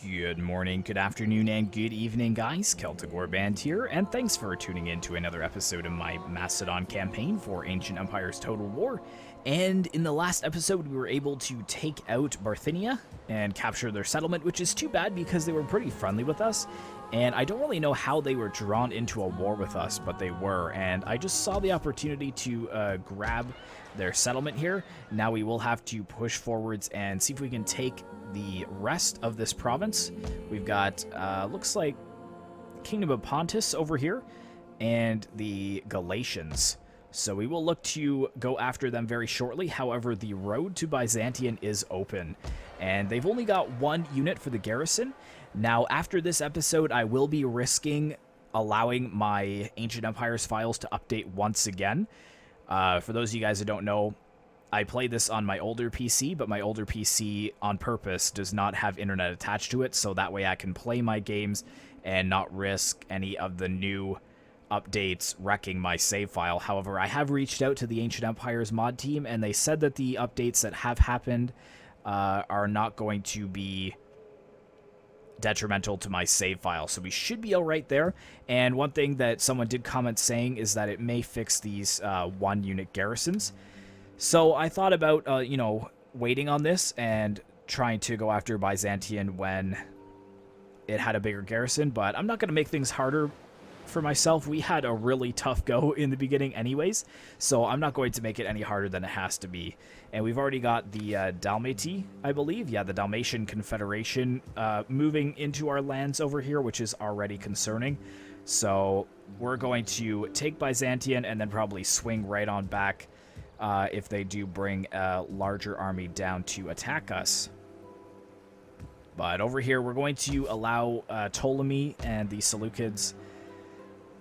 Good morning, good afternoon, and good evening, guys. Celtic Warband here, and thanks for tuning in to another episode of my Macedon campaign for Ancient Empire's Total War. And in the last episode, we were able to take out Bithynia and capture their settlement, which is too bad because they were pretty friendly with us. And I don't really know how they were drawn into a war with us, but they were. And I just saw the opportunity to grab their settlement here. Now we will have to push forwards and see if we can take the rest of this province. We've got, looks like, Kingdom of Pontus over here, and the Galatians. So we will look to go after them very shortly. However, the road to Byzantium is open, and they've only got one unit for the garrison. Now, after this episode, I will be risking allowing my Ancient Empires files to update once again. For those of you guys who don't know, I play this on my older PC, but my older PC on purpose does not have internet attached to it, so that way I can play my games and not risk any of the new updates wrecking my save file. However, I have reached out to the Ancient Empires mod team, and they said that the updates that have happened are not going to be detrimental to my save file, so we should be all right there. And one thing that someone did comment saying is that it may fix these one-unit garrisons. So I thought about, waiting on this and trying to go after Byzantium when it had a bigger garrison, but I'm not going to make things harder for myself. We had a really tough go in the beginning anyways, so I'm not going to make it any harder than it has to be. And we've already got the Dalmatii, I believe. Yeah, the Dalmatian Confederation moving into our lands over here, which is already concerning. So we're going to take Byzantium and then probably swing right on back if they do bring a larger army down to attack us. But over here, we're going to allow Ptolemy and the Seleucids.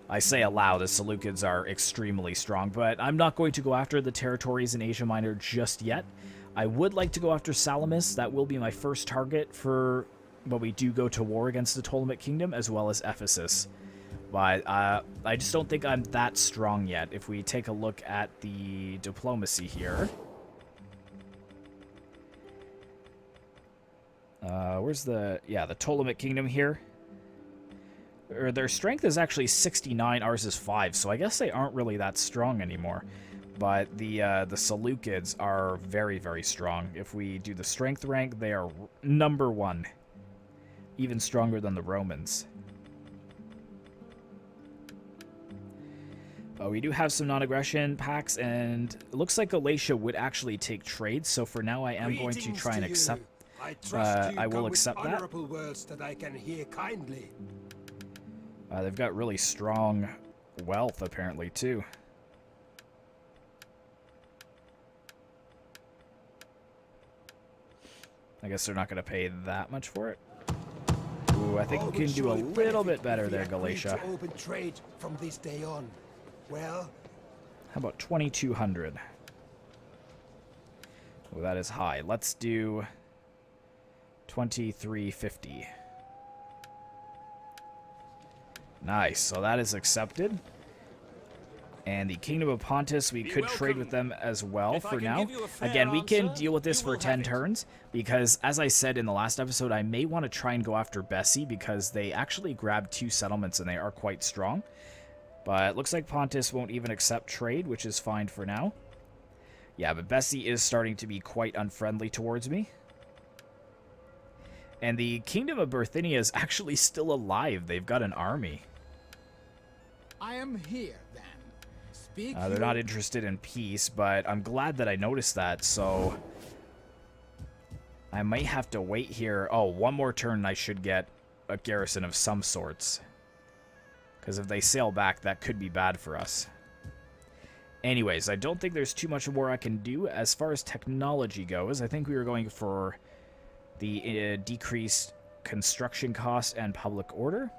I say allow, the Seleucids are extremely strong, but I'm not going to go after the territories in Asia Minor just yet. I would like to go after Salamis. That will be my first target for when we do go to war against the Ptolemaic Kingdom, as well as Ephesus. But I just don't think I'm that strong yet. If we take a look at the diplomacy here. Where's the Ptolemaic Kingdom here? Their strength is actually 69, ours is 5, so I guess they aren't really that strong anymore. But the Seleucids are very, very strong. If we do the strength rank, they are number 1. Even stronger than the Romans. We do have some non-aggression pacts, and it looks like Galatia would actually take trade, so for now I am going to try and accept. I will accept that. Words that I can hear kindly. They've got really strong wealth, apparently, too. I guess they're not going to pay that much for it. Ooh, I think we can do a little bit better there, Galatia. Open trade from this day on. Well, how about 2,200? Oh, that is high. Let's do 2,350. Nice, so that is accepted. And the Kingdom of Pontus, we could trade with them as well for now. Again, we can deal with this for 10 turns, because as I said in the last episode, I may want to try and go after Bessie, because they actually grabbed 2 settlements and they are quite strong. But it looks like Pontus won't even accept trade, which is fine for now. Yeah, but Bessie is starting to be quite unfriendly towards me. And the Kingdom of Bithynia is actually still alive. They've got an army. I am here, then. Speak. They're not interested in peace, but I'm glad that I noticed that, so I might have to wait here. Oh, one more turn and I should get a garrison of some sorts. Because if they sail back, that could be bad for us. Anyways, I don't think there's too much more I can do. As far as technology goes, I think we were going for the decreased construction cost and public order.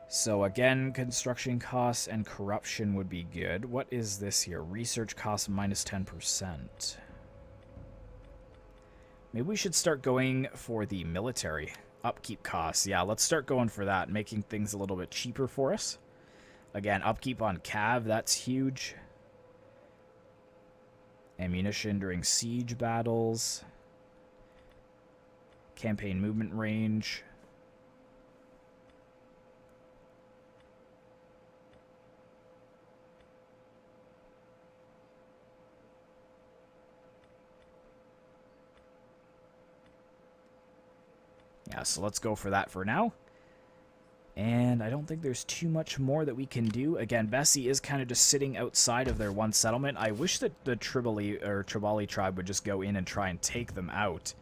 So again, construction costs and corruption would be good. What is this here? Research costs minus 10%. Maybe we should start going for the military. Upkeep costs. Yeah, let's start going for that, making things a little bit cheaper for us. Again, upkeep on Cav, that's huge. Ammunition during siege battles. Campaign movement range. Yeah, so let's go for that for now. And I don't think there's too much more that we can do. Again, Bessie is kind of just sitting outside of their one settlement. I wish that the Tribali tribe would just go in and try and take them out.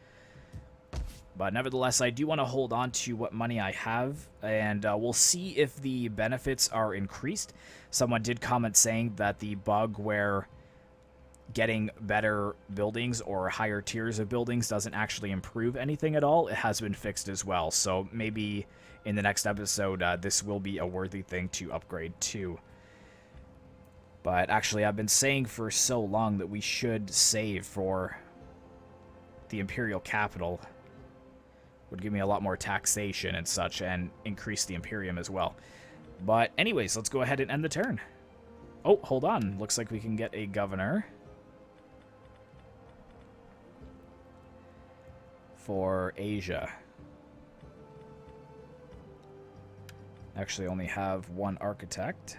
But nevertheless, I do want to hold on to what money I have, and we'll see if the benefits are increased. Someone did comment saying that the bug where getting better buildings or higher tiers of buildings doesn't actually improve anything at all, it has been fixed as well. So maybe in the next episode, this will be a worthy thing to upgrade to. But actually, I've been saying for so long that we should save for the Imperial capital. Would give me a lot more taxation and such, and increase the Imperium as well. But anyways, let's go ahead and end the turn. Oh, hold on. Looks like we can get a governor for Asia. Actually only have one architect.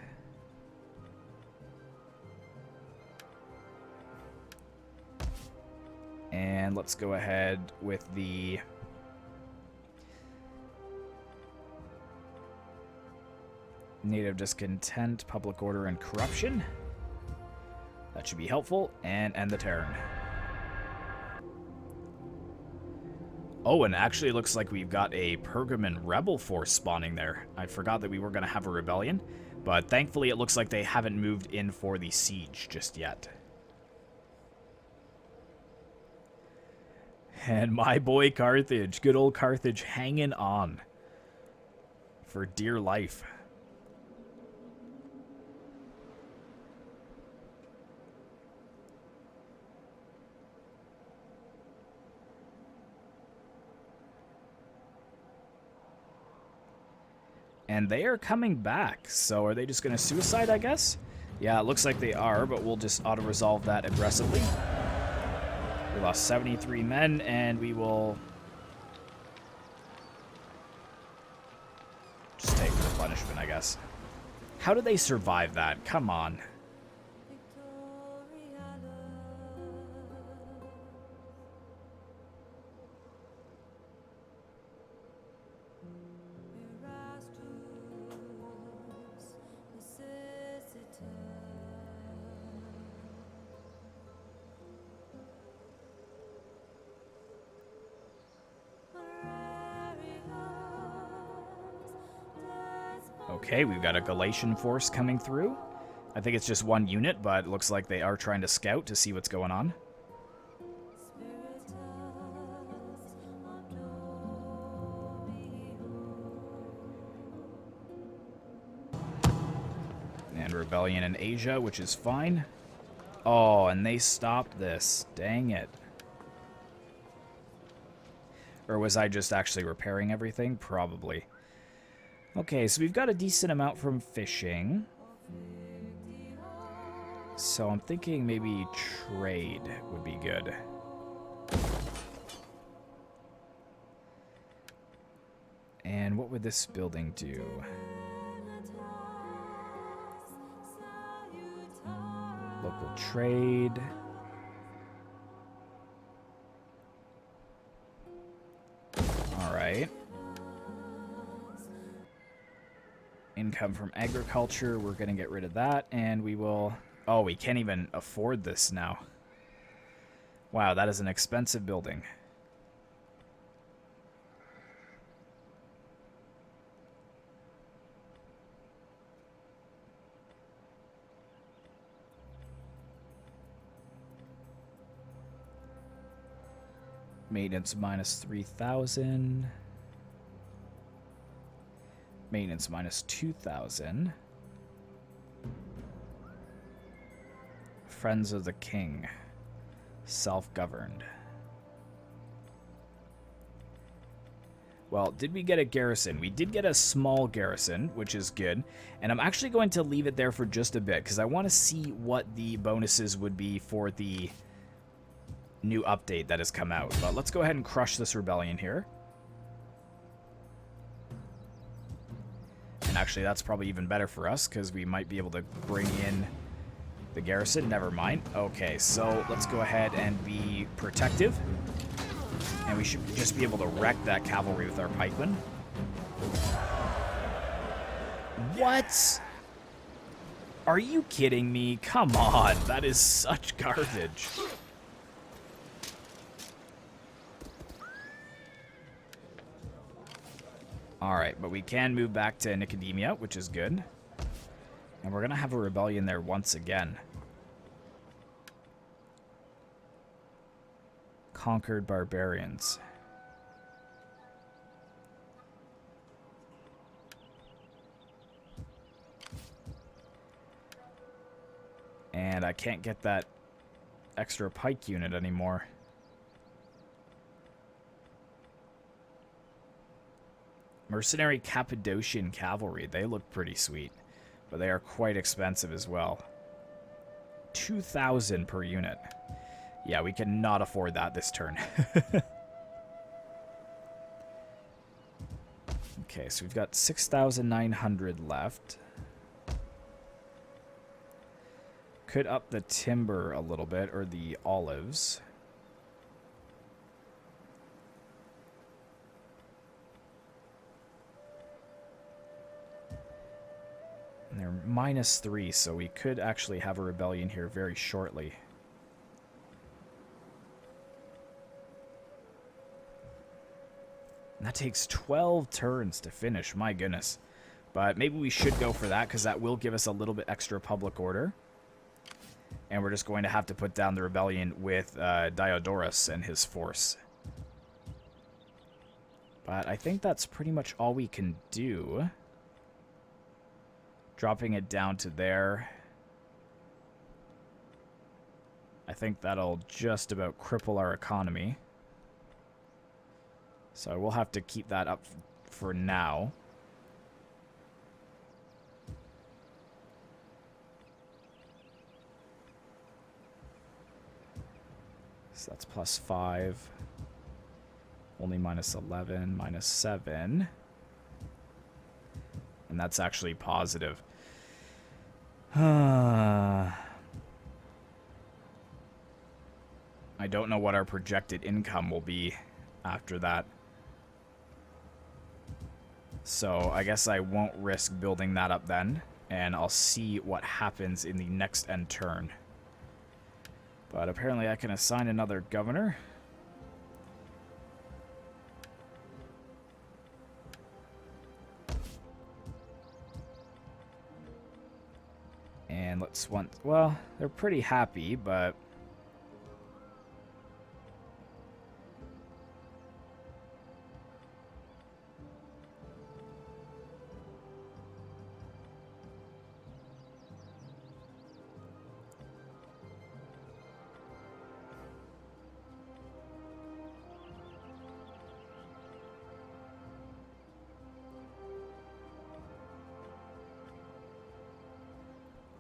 And let's go ahead with the native discontent, public order, and corruption. That should be helpful, and end the turn. Oh, and actually looks like we've got a Pergamon rebel force spawning there. I forgot that we were going to have a rebellion, but thankfully it looks like they haven't moved in for the siege just yet. And my boy Carthage, good old Carthage, hanging on for dear life. And they are coming back, so are they just going to suicide, I guess? Yeah, it looks like they are, but we'll just auto-resolve that aggressively. We lost 73 men, and we will just take the punishment, I guess. How did they survive that? Come on. Okay, we've got a Galatian force coming through. I think it's just one unit, but it looks like they are trying to scout to see what's going on. And rebellion in Asia, which is fine. Oh, and they stopped this. Dang it. Or was I just actually repairing everything? Probably. Okay, so we've got a decent amount from fishing. So I'm thinking maybe trade would be good. And what would this building do? Local trade. All right. Income from agriculture, we're going to get rid of that, and we will... Oh, we can't even afford this now. Wow, that is an expensive building. Maintenance minus 3,000. Maintenance minus 2,000. Friends of the King. Self-governed. Well, did we get a garrison? We did get a small garrison, which is good. And I'm actually going to leave it there for just a bit, because I want to see what the bonuses would be for the new update that has come out. But let's go ahead and crush this rebellion here. And actually, that's probably even better for us, because we might be able to bring in the garrison. Never mind. Okay, so let's go ahead and be protective. And we should just be able to wreck that cavalry with our pikemen. What? Are you kidding me? Come on, that is such garbage. Alright, but we can move back to Nicodemia, which is good. And we're going to have a rebellion there once again. Conquered barbarians. And I can't get that extra pike unit anymore. Mercenary Cappadocian cavalry. They look pretty sweet, but they are quite expensive as well. 2,000 per unit. Yeah, we cannot afford that this turn. Okay, so we've got 6,900 left. Could up the timber a little bit, or the olives. And they're -3, so we could actually have a rebellion here very shortly. And that takes 12 turns to finish, my goodness. But maybe we should go for that, because that will give us a little bit extra public order. And we're just going to have to put down the rebellion with Diodorus and his force. But I think that's pretty much all we can do. Dropping it down to there. I think that'll just about cripple our economy. So we'll have to keep that up for now. So that's +5. Only -11, -7. And that's actually positive. I don't know what our projected income will be after that. So I guess I won't risk building that up then. And I'll see what happens in the next end turn. But apparently I can assign another governor. And let's well, they're pretty happy, but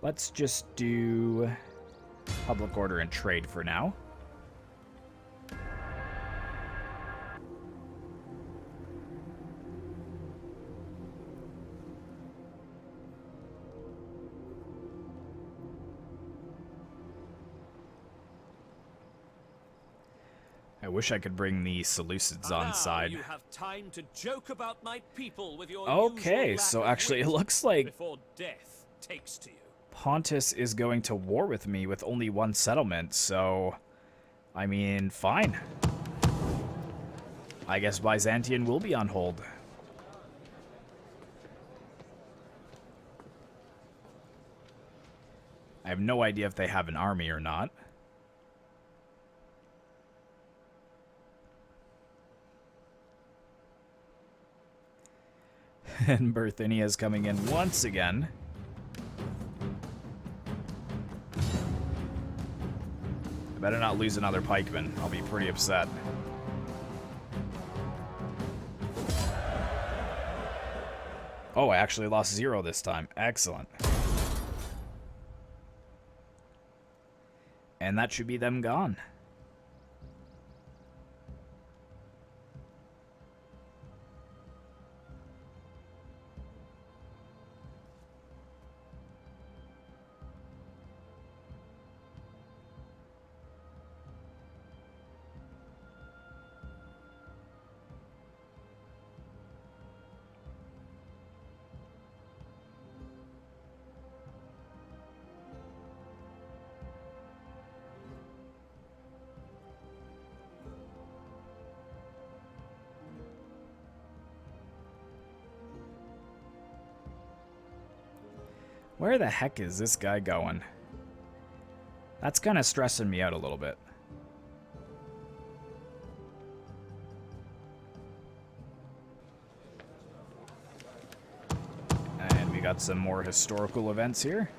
let's just do public order and trade for now. I wish I could bring the Seleucids on side. You have time to joke about my people with your Okay, usual so lack of actually it wit looks like before death takes to you. Pontus is going to war with me with only one settlement, so I mean, fine. I guess Byzantium will be on hold. I have no idea if they have an army or not. And Berthinia is coming in once again. I better not lose another pikeman. I'll be pretty upset. Oh, I actually lost 0 this time. Excellent. And that should be them gone. Where the heck is this guy going? That's kind of stressing me out a little bit. And we got some more historical events here.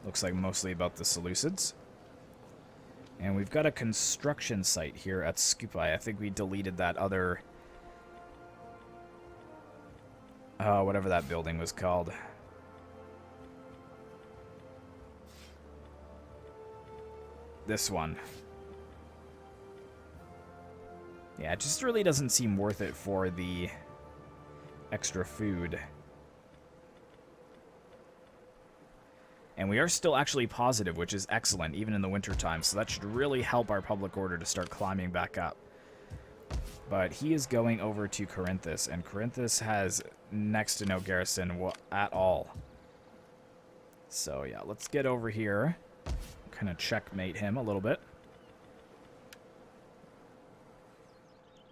Looks like mostly about the Seleucids. And we've got a construction site here at Scupi. I think we deleted that other... whatever that building was called. This one. Yeah, it just really doesn't seem worth it for the extra food. And we are still actually positive, which is excellent, even in the wintertime. So that should really help our public order to start climbing back up. But he is going over to Corinthus, and Corinthus has next to no garrison at all. So yeah, let's get over here. Kind of checkmate him a little bit.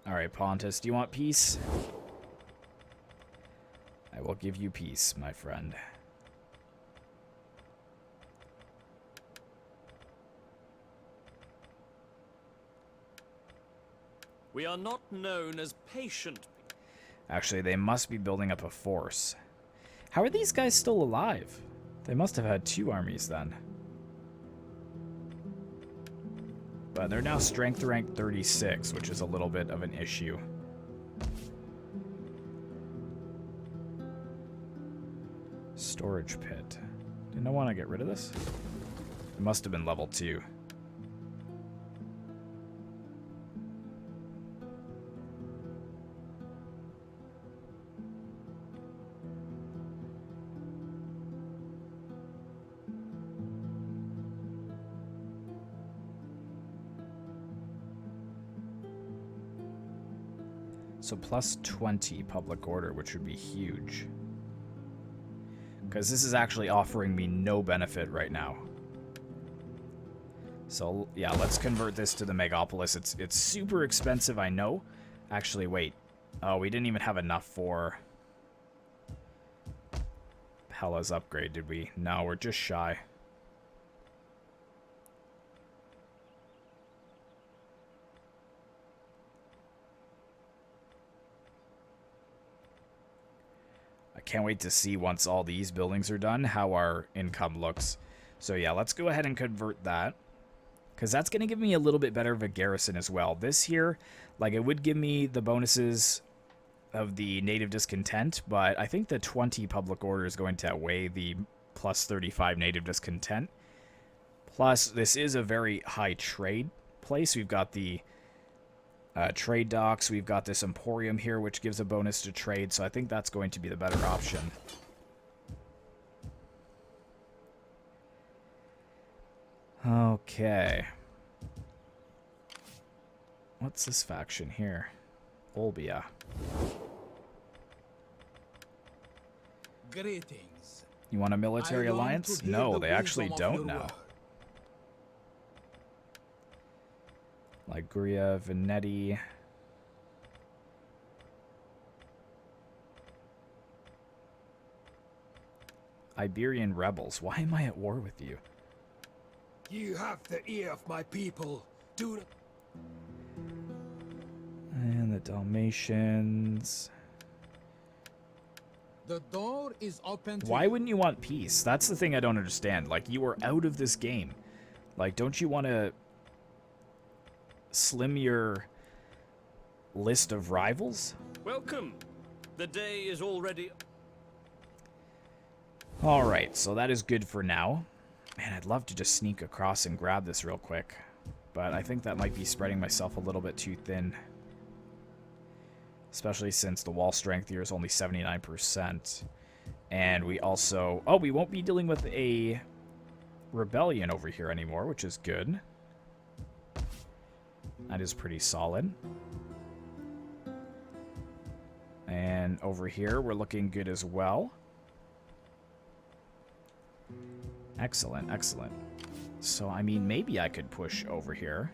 Alright, Pontus, do you want peace? I will give you peace, my friend. We are not known as patient. Actually, they must be building up a force. How are these guys still alive? They must have had 2 armies then. But they're now strength rank 36, which is a little bit of an issue. Storage pit. Didn't I want to get rid of this? It must have been level 2. So plus 20 public order, which would be huge. Because this is actually offering me no benefit right now. So, yeah, let's convert this to the Megapolis. It's super expensive, I know. Actually, wait. Oh, we didn't even have enough for Pella's upgrade, did we? No, we're just shy. Can't wait to see once all these buildings are done how our income looks. So yeah, let's go ahead and convert that, because that's going to give me a little bit better of a garrison as well. This here, like, it would give me the bonuses of the native discontent, but I think the 20 public order is going to outweigh the plus 35 native discontent. Plus, this is a very high trade place. We've got the trade docks. We've got this emporium here, which gives a bonus to trade, so I think that's going to be the better option. Okay. What's this faction here? Olbia. Greetings. You want a military alliance? No, they actually don't now. Liguria, Venetti. Iberian rebels. Why am I at war with you? You have the ear of my people. Do not... And the Dalmatians. The door is open to Why wouldn't you want peace? That's the thing I don't understand. Like, you are out of this game. Like, don't you want to slim your list of rivals? Welcome. The day is already... Alright, so that is good for now. Man, I'd love to just sneak across and grab this real quick. But I think that might be spreading myself a little bit too thin. Especially since the wall strength here is only 79%. And we also... Oh, we won't be dealing with a rebellion over here anymore, which is good. That is pretty solid. And over here, we're looking good as well. Excellent, excellent. So, I mean, maybe I could push over here.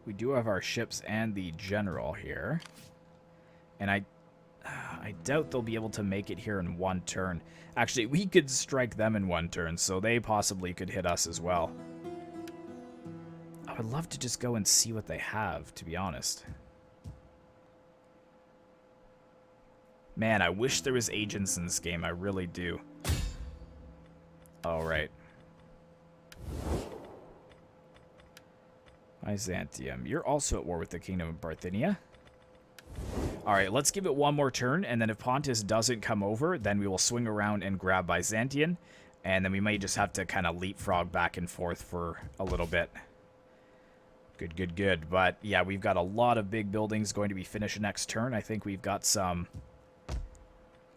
We do have our ships and the general here. And I doubt they'll be able to make it here in one turn. Actually, we could strike them in one turn, so they possibly could hit us as well. I would love to just go and see what they have, to be honest. Man, I wish there was agents in this game. I really do. All right. Byzantium. You're also at war with the Kingdom of Bithynia. All right, let's give it one more turn, and then if Pontus doesn't come over, then we will swing around and grab Byzantium, and then we may just have to kind of leapfrog back and forth for a little bit. Good, good, good. But yeah, we've got a lot of big buildings going to be finished next turn. I think we've got some...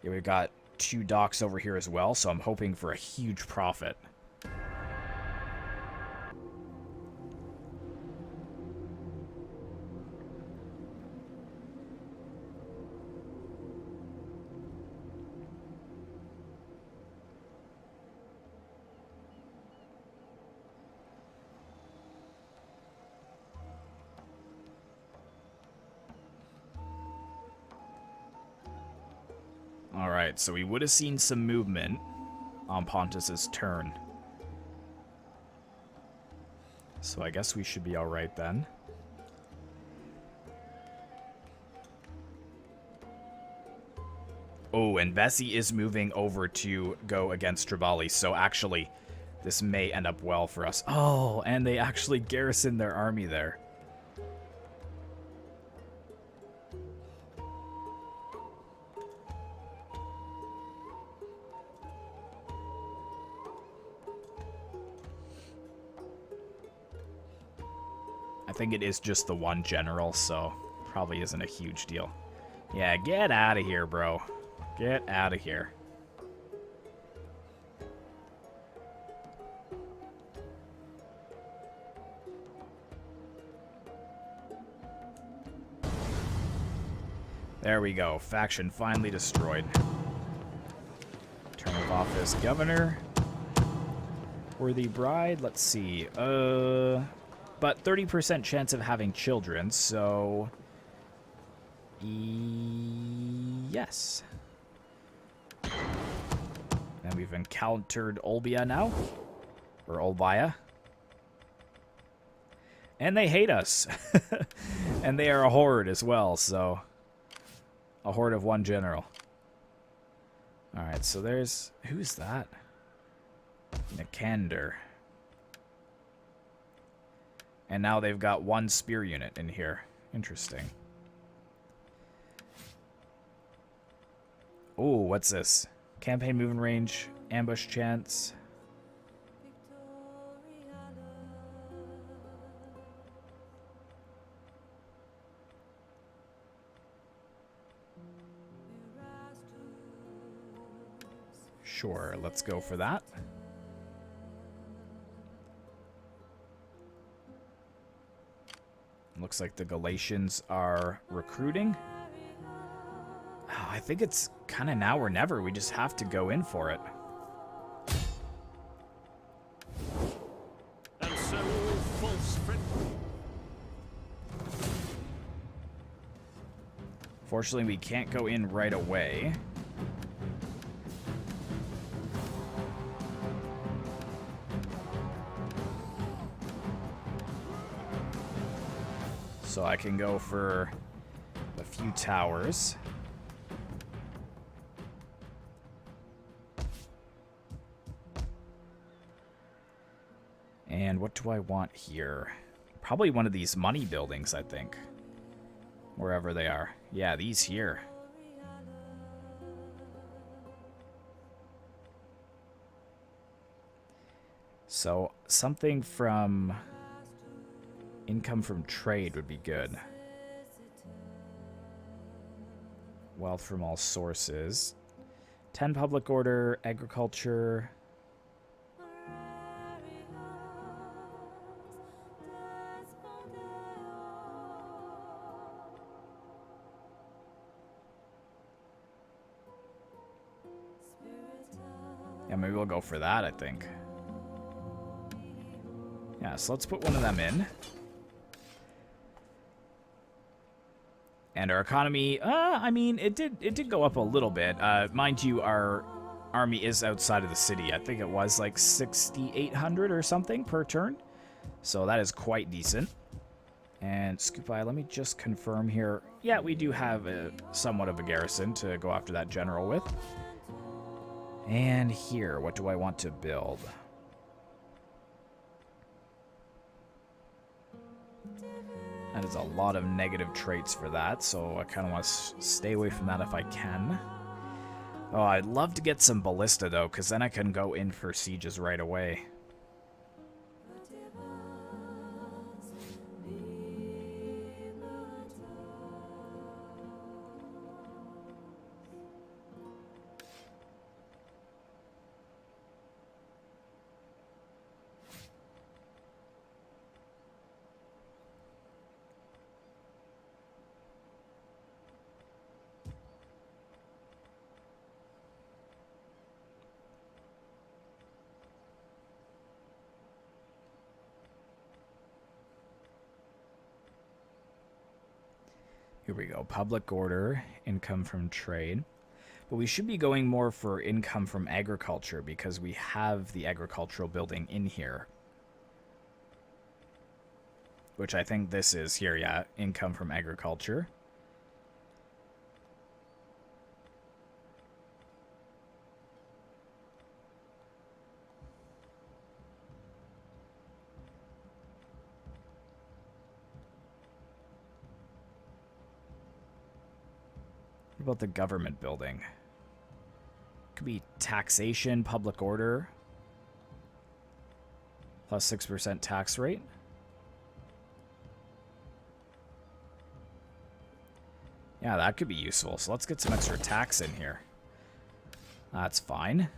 Yeah, we've got 2 docks over here as well, so I'm hoping for a huge profit. Alright, so we would have seen some movement on Pontus's turn. So I guess we should be alright then. Oh, and Vessi is moving over to go against Ravalli, so actually, this may end up well for us. Oh, and they actually garrison their army there. I think it is just the one general, so probably isn't a huge deal. Yeah, get out of here, bro. Get out of here. There we go. Faction finally destroyed. Term of office, governor. Worthy bride, let's see. But 30% chance of having children, so... yes. And we've encountered Olbia now. Or Olbia. And they hate us. And they are a horde as well, so... a horde of one general. Alright, so there's... who's that? Nicander. And now they've got 1 spear unit in here. Interesting. Oh, what's this? Campaign movement range, ambush chance. Sure, let's go for that. Looks like the Galatians are recruiting. Oh, I think it's kind of now or never. We just have to go in for it. And so all false friend. Fortunately, we can't go in right away. So I can go for a few towers. And what do I want here? Probably one of these money buildings, I think. Wherever they are. Yeah, these here. So something from... income from trade would be good. Wealth from all sources. 10 public order, agriculture. Yeah, maybe we'll go for that, I think. Yeah, so let's put one of them in. And our economy, I mean, it did go up a little bit. Mind you, our army is outside of the city. I think it was like 6,800 or something per turn. So that is quite decent. And Scoopi, let me just confirm here. Yeah, we do have somewhat of a garrison to go after that general with. And here, what do I want to build? That is a lot of negative traits for that, so I kind of want to stay away from that if I can. Oh, I'd love to get some ballista, though, because then I can go in for sieges right away. Here we go. Public order, income from trade. But we should be going more for income from agriculture because we have the agricultural building in here. Which I think this is here, yeah. Income from agriculture. What about the government building? Could be taxation, public order. Plus 6% tax rate. Yeah, that could be useful. So let's get some extra tax in here. That's fine.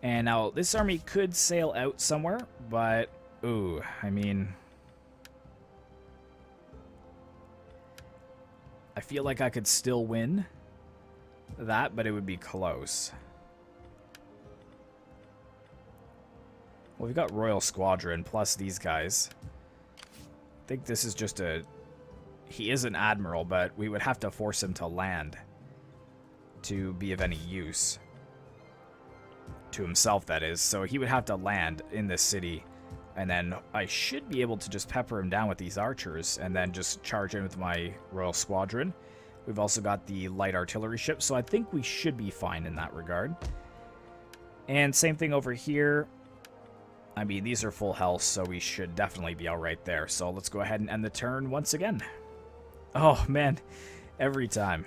And now this army could sail out somewhere, but ooh, I mean, I feel like I could still win that, but it would be close. Well, we've got Royal Squadron plus these guys. I think this is just a... He is an admiral, but we would have to force him to land to be of any use. To himself, that is. So he would have to land in this city, and then I should be able to just pepper him down with these archers and then just charge in with my Royal Squadron. We've also got the light artillery ship, so I think we should be fine in that regard. And same thing over here. I mean, these are full health, so we should definitely be all right there. So let's go ahead and end the turn once again. Oh, man. Every time.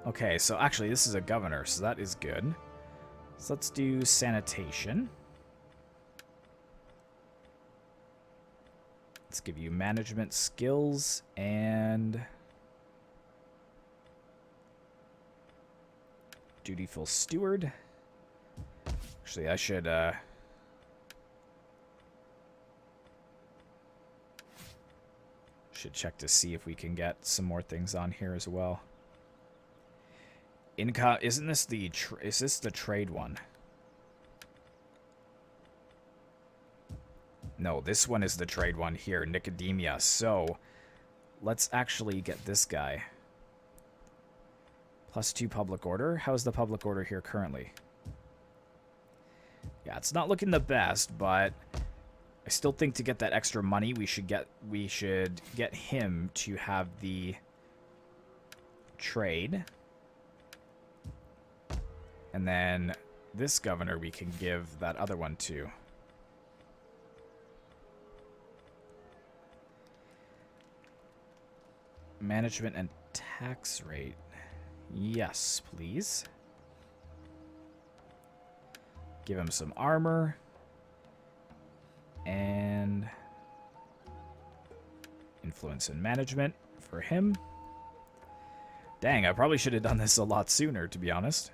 Okay, so actually, this is a governor, so that is good. So let's do sanitation. Let's give you management skills and dutiful steward. Actually, I should check to see if we can get some more things on here as well. Income, isn't this the is this the trade one? No, this one is the trade one here, Nicodemia. So, let's actually get this guy. +2 public order. How's the public order here currently? Yeah, it's not looking the best, but I still think to get that extra money, we should get him to have the trade. And then this governor we can give that other one to. Management and tax rate. Yes, please. Give him some armor. And influence and management for him. Dang, I probably should have done this a lot sooner, to be honest.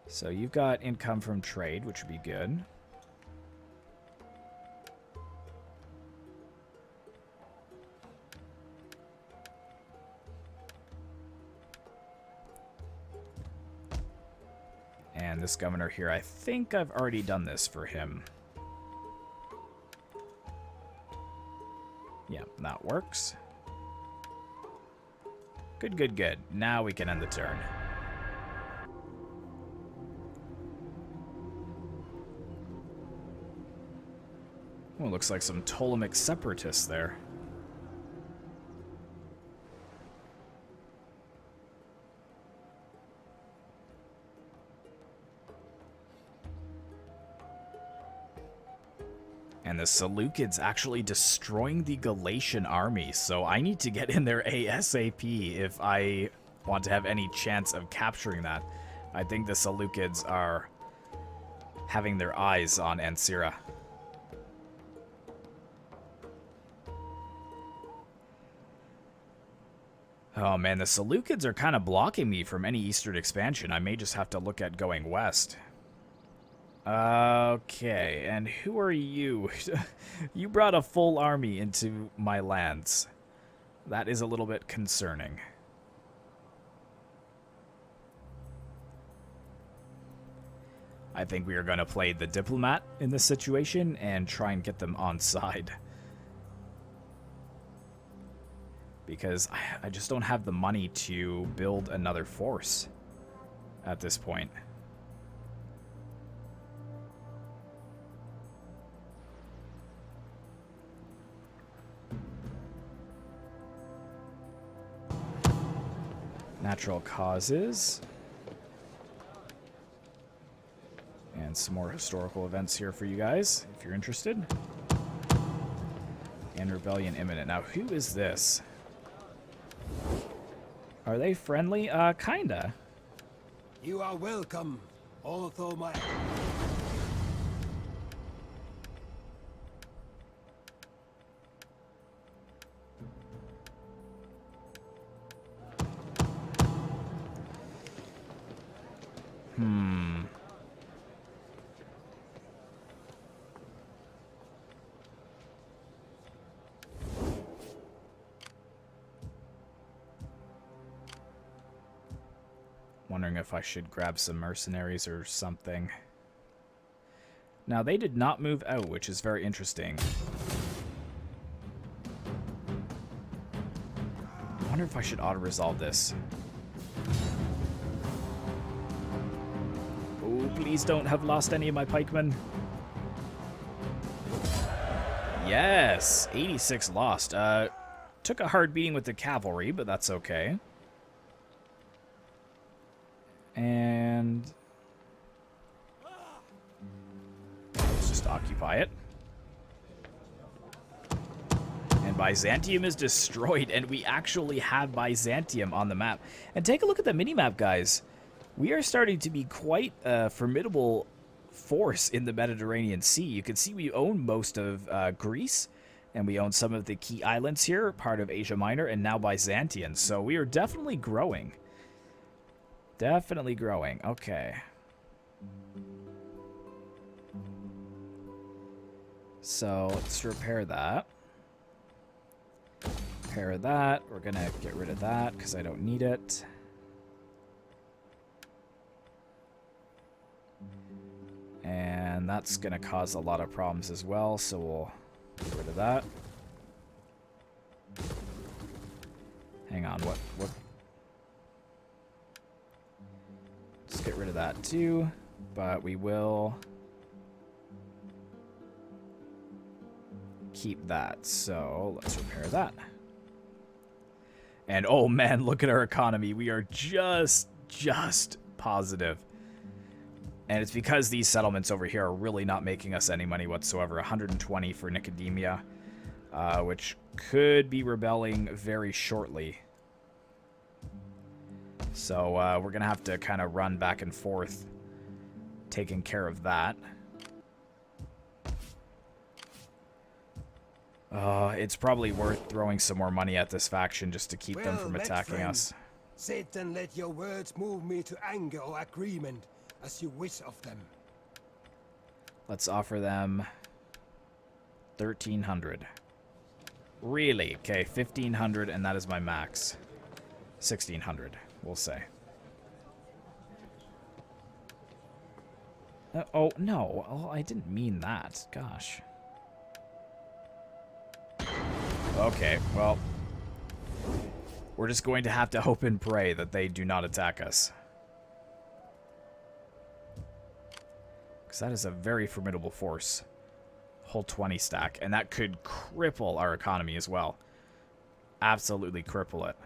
So you've got income from trade, which would be good. And this governor here, I think I've already done this for him. Yeah, that works. Good, good, good. Now we can end the turn. Oh, looks like some Ptolemaic separatists there. And the Seleucids actually destroying the Galatian army, so I need to get in there ASAP if I want to have any chance of capturing that. I think the Seleucids are having their eyes on Ancira. Oh man, the Seleucids are kind of blocking me from any eastern expansion. I may just have to look at going west. Okay, and who are you? You brought a full army into my lands. That is a little bit concerning. I think we are going to play the diplomat in this situation and try and get them on side. Because I just don't have the money to build another force at this point. Natural causes. And some more historical events here for you guys, if you're interested. And rebellion imminent. Now, who is this? Are they friendly? Kinda. You are welcome, although my... Wondering if I should grab some mercenaries or something. Now, they did not move out, which is very interesting. I wonder if I should auto-resolve this. Oh, please don't have lost any of my pikemen. Yes! 86 lost. Took a hard beating with the cavalry, but that's okay. And let's just occupy it. And Byzantium is destroyed, and we actually have Byzantium on the map. And take a look at the minimap, guys. We are starting to be quite a formidable force in the Mediterranean Sea. You can see we own most of Greece, and we own some of the key islands here, part of Asia Minor, and now Byzantium. So we are definitely growing. Definitely growing. Okay. So let's repair that. Repair that. We're going to get rid of that because I don't need it. And that's going to cause a lot of problems as well, so we'll get rid of that. Hang on, what? Let's get rid of that too, but we will keep that. So let's repair that. And oh man, look at our economy. We are just positive. And it's because these settlements over here are really not making us any money whatsoever. 120 for Nicodemia, which could be rebelling very shortly. So we're going to have to kind of run back and forth taking care of that. It's probably worth throwing some more money at this faction just to keep them from attacking us. Sit and let your words move me to anger or agreement, as you wish of them. Let's offer them 1,300. Really? Okay, 1,500, and that is my max. 1,600, we'll say. Oh, no. Oh, I didn't mean that. Gosh. Okay, well, we're just going to have to hope and pray that they do not attack us. Because that is a very formidable force. Whole 20 stack. And that could cripple our economy as well. Absolutely cripple it.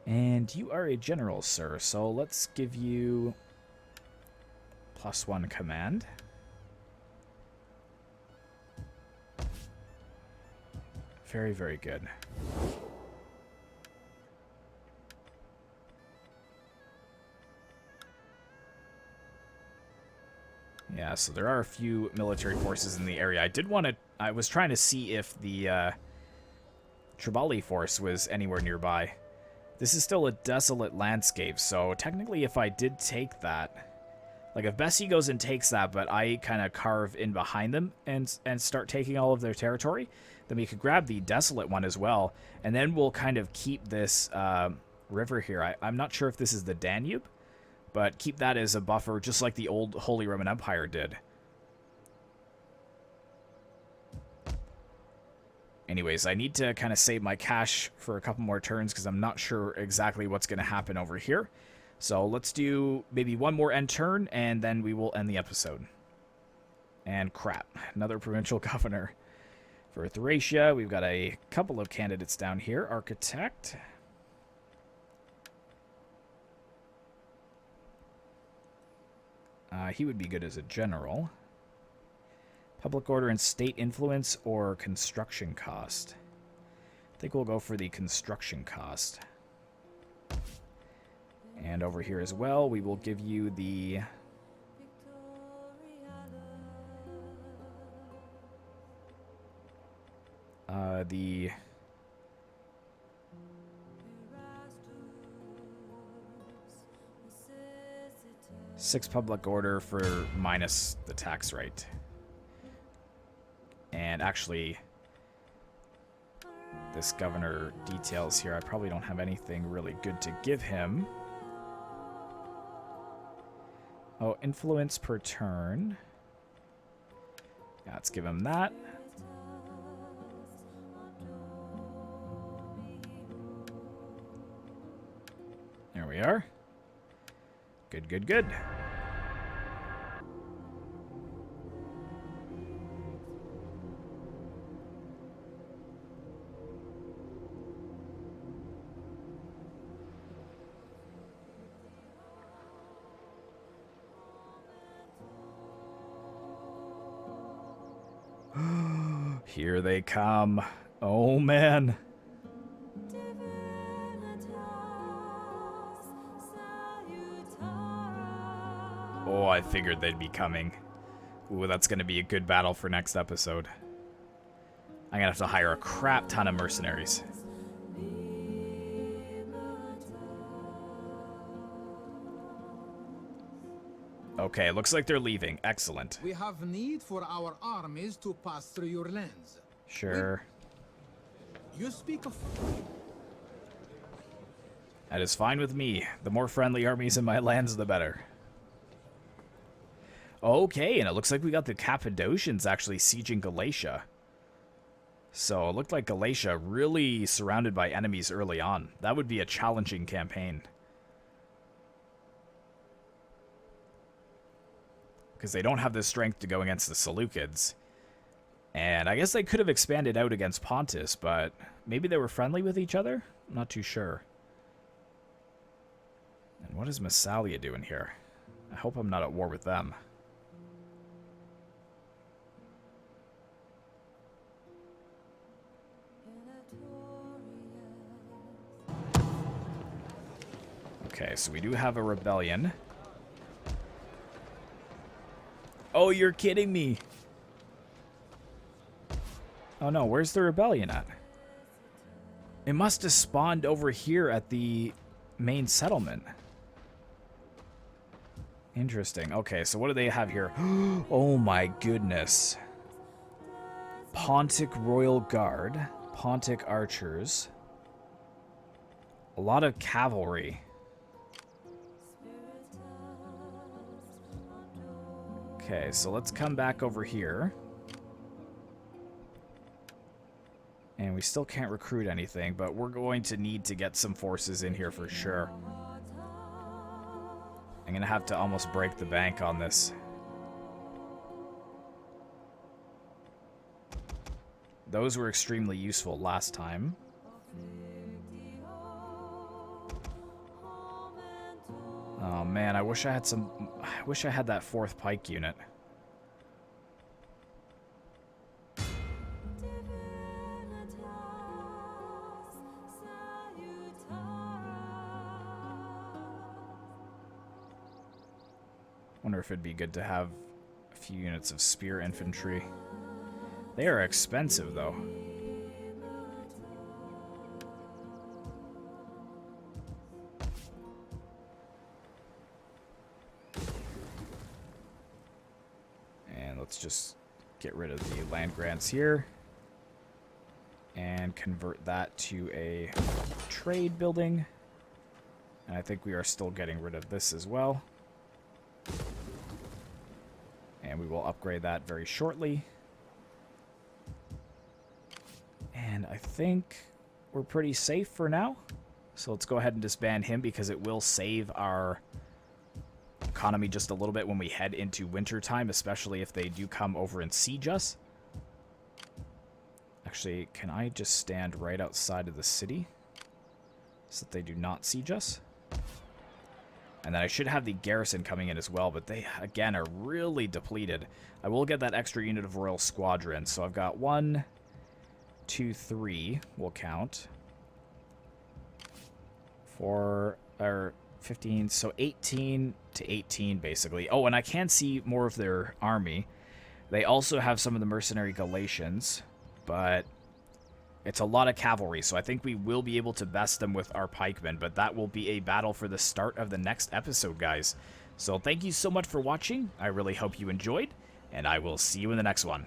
And you are a general, sir. So let's give you +1 command. Very, very good. Yeah, so there are a few military forces in the area. I was trying to see if the Ravalli force was anywhere nearby. This is still a desolate landscape, so technically if I did take that, like if Bessie goes and takes that, but I kind of carve in behind them and start taking all of their territory, then we could grab the desolate one as well, and then we'll kind of keep this river here. I'm not sure if this is the Danube, but keep that as a buffer, just like the old Holy Roman Empire did. Anyways, I need to kind of save my cash for a couple more turns because I'm not sure exactly what's going to happen over here. So let's do maybe one more end turn, and then we will end the episode. And crap, another provincial governor. For Thracia, we've got a couple of candidates down here. Architect. He would be good as a general. Public order and state influence or construction cost. I think we'll go for the construction cost. And over here as well, we will give you the six public order for minus the tax rate. And actually, this governor details here, I probably don't have anything really good to give him. Oh, influence per turn. Yeah, let's give him that. There we are. Good, good, good. Here they come. Oh, man. Oh, I figured they'd be coming. Ooh, that's going to be a good battle for next episode. I'm going to have to hire a crap ton of mercenaries. Okay, looks like they're leaving. Excellent. We have need for our armies to pass through your lands. Sure. You speak of... That is fine with me. The more friendly armies in my lands, the better. Okay, and it looks like we got the Cappadocians actually sieging Galatia. So it looked like Galatia really surrounded by enemies early on. That would be a challenging campaign. Because they don't have the strength to go against the Seleucids. And I guess they could have expanded out against Pontus, but maybe they were friendly with each other? I'm not too sure. And what is Massalia doing here? I hope I'm not at war with them. Okay, so we do have a rebellion. Oh, you're kidding me. Oh no, where's the rebellion at? It must have spawned over here at the main settlement. Interesting. Okay, so what do they have here? Oh my goodness. Pontic Royal Guard. Pontic Archers. A lot of cavalry. Okay, so let's come back over here. And we still can't recruit anything, but we're going to need to get some forces in here for sure. I'm going to have to almost break the bank on this. Those were extremely useful last time. Oh man, I wish I had that 4th pike unit. Wonder if it'd be good to have a few units of spear infantry. They are expensive, though. And let's just get rid of the land grants here. And convert that to a trade building. And I think we are still getting rid of this as well. And we will upgrade that very shortly. And I think we're pretty safe for now. So let's go ahead and disband him because it will save our economy just a little bit when we head into winter time, especially if they do come over and siege us. Actually, can I just stand right outside of the city so that they do not siege us? And then I should have the garrison coming in as well, but they, again, are really depleted. I will get that extra unit of Royal Squadron. So I've got 1, 2, 3, we'll count. 4, or 15, so 18 to 18, basically. Oh, and I can see more of their army. They also have some of the mercenary Galatians, but it's a lot of cavalry, so I think we will be able to best them with our pikemen, but that will be a battle for the start of the next episode, guys. So thank you so much for watching. I really hope you enjoyed, and I will see you in the next one.